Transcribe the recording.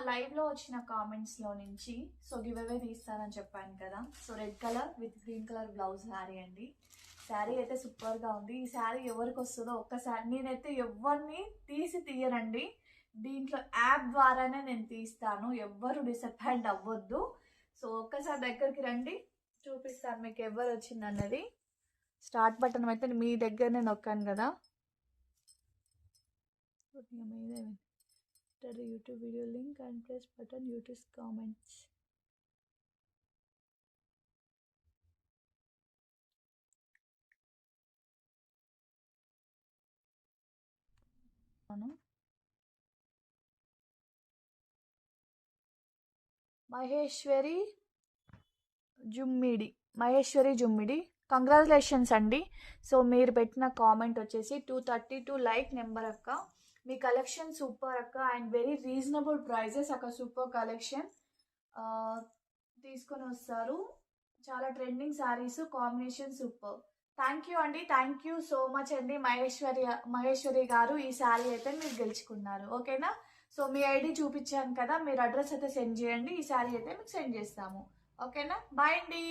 లైవ్లో వచ్చిన కామెంట్స్లో నుంచి సో గివ్ అవే తీస్తానని చెప్పాను కదా. So red colour with green colour blouse sari అండి. శారీ అయితే సూపర్గా ఉంది. ఈ శారీ ఎవరికి వస్తుందో ఒక్కసారి, నేనైతే ఎవరిని తీయనండి, దీంట్లో యాప్ ద్వారానే నేను తీస్తాను, ఎవ్వరు డిసప్పాయింట్ అవ్వద్దు. సో ఒక్కసారి దగ్గరికి రండి, చూపిస్తాను మీకు ఎవరు వచ్చింది అన్నది. స్టార్ట్ బటన్ అయితే మీ దగ్గరనే నొక్కాను కదా. YouTube video link and press button YouTube comments. Maheshwari Jummidi, congratulations అండి. సో మీరు పెట్టిన కామెంట్ వచ్చేసి 232 లైక్ నెంబర్ అక్క. మీ కలెక్షన్ సూపర్ అక్క అండ్ వెరీ రీజనబుల్ ప్రైజెస్ అక్క. సూపర్ కలెక్షన్ తీసుకొని వస్తారు. చాలా trending saris, combination super. Thank you అండి, థ్యాంక్ యూ సో మచ్ అండి మహేశ్వరి గారు. ఈ శారీ అయితే మీరు గెలుచుకున్నారు, ఓకేనా. సో మీ ఐడి చూపించాను కదా, మీరు అడ్రస్ అయితే సెండ్ చేయండి, ఈ శారీ అయితే మీకు సెండ్ చేస్తాము, ఓకేనా. బాయ్ అండి.